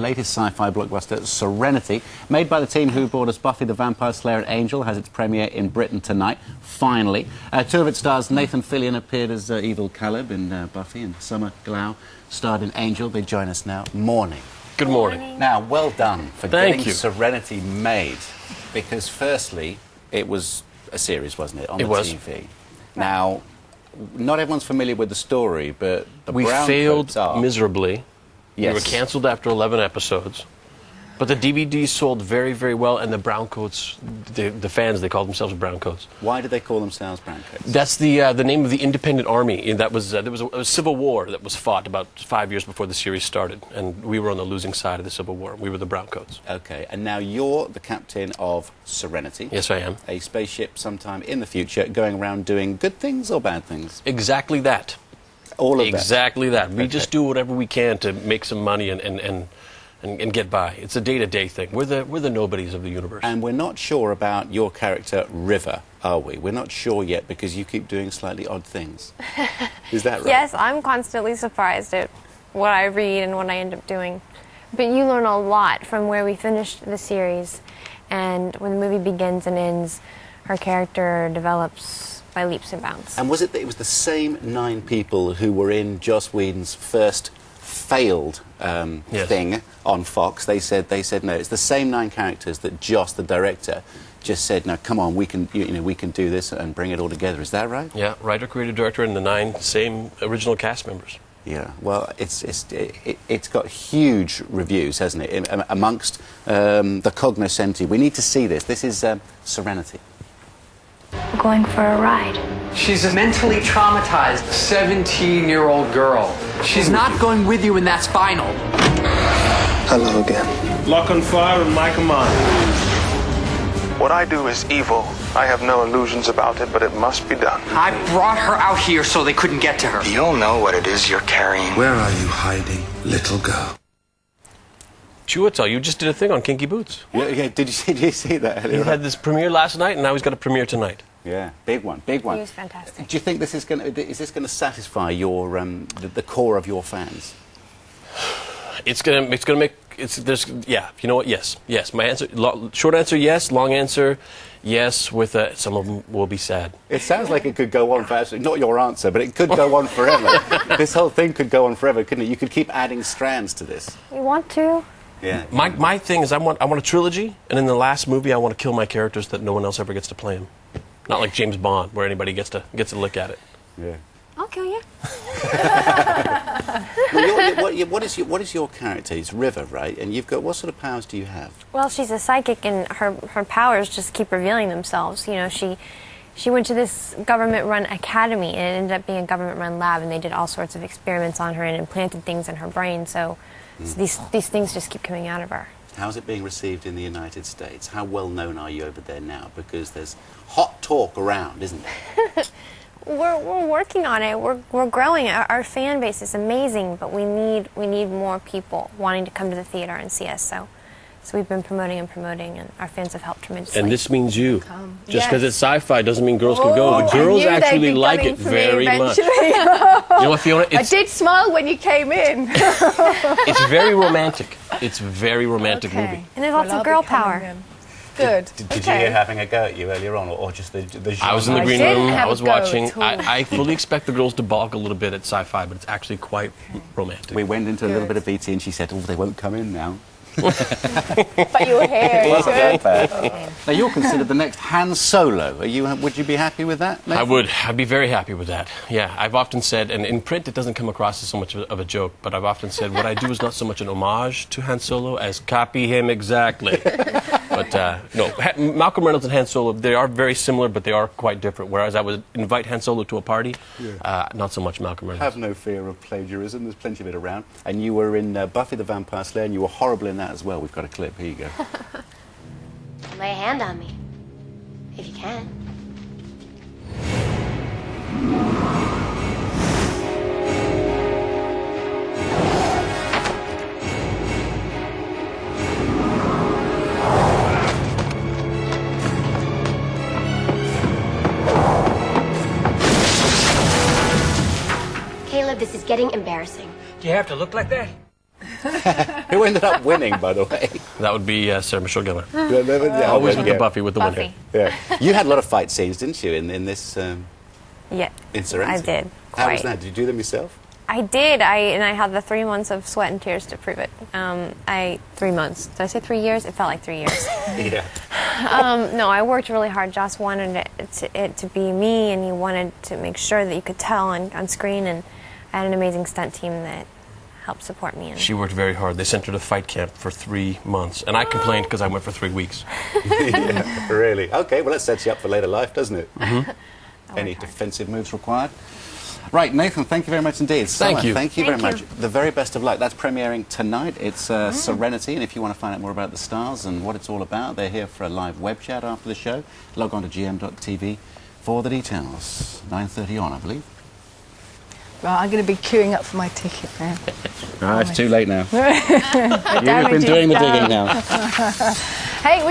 latest sci-fi blockbuster, Serenity, made by the team who brought us Buffy the Vampire Slayer and Angel, has its premiere in Britain tonight, finally. Two of its stars, Nathan Fillion, appeared as evil Caleb in Buffy, and Summer Glau starred in Angel. They join us now. Morning. Good morning. Now, well done for getting Serenity made, because firstly, it was a series, wasn't it, on the TV? Now, not everyone's familiar with the story, but we failed miserably. Yes. We were cancelled after 11 episodes. But the DVDs sold very, very well, and the browncoats, the fans, they called themselves browncoats. Why did they call themselves browncoats? That's the name of the independent army. That was there was a civil war that was fought about 5 years before the series started, and we were on the losing side of the civil war. We were the browncoats. Okay, and now you're the captain of Serenity. Yes, I am. A spaceship sometime in the future going around doing good things or bad things? Exactly that. All of that? Exactly that. We just do whatever we can to make some money and get by. It's a day-to-day thing. We're the nobodies of the universe. And we're not sure about your character, River, are we? We're not sure yet because you keep doing slightly odd things. Is that right? Yes, I'm constantly surprised at what I read and what I end up doing. But you learn a lot from where we finished the series, and when the movie begins and ends, her character develops by leaps and bounds. And was it that it was the same 9 people who were in Joss Whedon's first failed thing on Fox? They said no. It's the same 9 characters that Joss, the director, just said, no, come on, we can we can do this and bring it all together. Is that right? Yeah, writer, creator, director, and the 9 same original cast members. Yeah, well, it's got huge reviews, hasn't it, amongst the cognoscenti. We need to see this. This is Serenity. We're going for a ride. She's a mentally traumatized 17-year-old girl. She's not going with you, and that's final. Hello again. Lock on fire and my command. What I do is evil. I have no illusions about it, but it must be done. I brought her out here so they couldn't get to her. You'll know what it is you're carrying. Where are you hiding, little girl? Chiwetel, you just did a thing on Kinky Boots. Yeah. Did you see that? He had this premiere last night, and now he's got a premiere tonight. Yeah, big one, big one. He was fantastic. Do you think this is going to satisfy your the core of your fans? It's gonna make yeah. You know what? Yes. My answer, short answer, yes. Long answer, yes. With some of them will be sad. It sounds like it could go on for not your answer, but it could go on forever. This whole thing could go on forever, couldn't it? You could keep adding strands to this. You want to? Yeah. My thing is I want a trilogy, and in the last movie I want to kill my characters that no one else ever gets to play them. Not like James Bond, where anybody gets to look at it. Yeah. I'll kill you. Well, what is your character? It's River, right? And you've got, what sort of powers do you have? Well, she's a psychic, and her powers just keep revealing themselves. You know, she went to this government-run academy, and it ended up being a government-run lab, and they did all sorts of experiments on her and implanted things in her brain. So these things just keep coming out of her. How's it being received in the United States? How well known are you over there now? Because there's hot talk around, isn't there? We're working on it. We're growing. Our fan base is amazing, but we need more people wanting to come to the theater and see us. So we've been promoting, and our fans have helped tremendously. And this means you. Just because it's sci-fi doesn't mean girls can go. The girls actually like it very much. You know what, Fiona? I did smile when you came in. It's very romantic. It's a very romantic movie. And there's lots of girl power. Good. Did you hear having a go at you earlier on, or just the genre? I was in the green room. I was watching. I fully expect the girls to balk a little bit at sci-fi, but it's actually quite romantic. We went into a little bit of BT, and she said, "Oh, they won't come in now." But you were here. Now you're considered the next Han Solo. Would you be happy with that, Nathan? I would. I'd be very happy with that. Yeah, I've often said, and in print it doesn't come across as so much of a joke, but I've often said what I do is not so much an homage to Han Solo as copy him exactly. But no, Malcolm Reynolds and Han Solo, they are very similar, but they are quite different. Whereas I would invite Han Solo to a party, not so much Malcolm Reynolds. Have no fear of plagiarism. There's plenty of it around. And you were in Buffy the Vampire Slayer, and you were horrible in that as well. We've got a clip. Here you go. Lay a hand on me, if you can. Caleb, this is getting embarrassing. Do you have to look like that? Who ended up winning, by the way? That would be Sarah Michelle Gellar. Always with the Buffy, with the Buffy. winner. Yeah. You had a lot of fight scenes, didn't you, in this? Yeah, In Serenity? I did. How was quite. that? Did you do them yourself? I did. And I had the 3 months of sweat and tears to prove it. 3 months. Did I say 3 years? It felt like 3 years. Yeah. No, I worked really hard. Joss wanted it to be me, and he wanted to make sure that you could tell on screen. And I had an amazing stunt team that helped support me. And She worked very hard. They sent her to fight camp for 3 months, and I complained because I went for 3 weeks. Yeah, really? Okay, well, that sets you up for later life, doesn't it? Mm-hmm. Any defensive moves required? Right, Nathan, thank you very much indeed. Thank Summer, you. Thank you Thank very you. much. The very best of luck. That's premiering tonight. It's Serenity, and if you want to find out more about the stars and what it's all about, they're here for a live web chat after the show. Log on to GM.TV for the details. 9:30 on, I believe. Right, I'm going to be queuing up for my ticket now. It's too late now. You've You've been doing the digging now. Hey,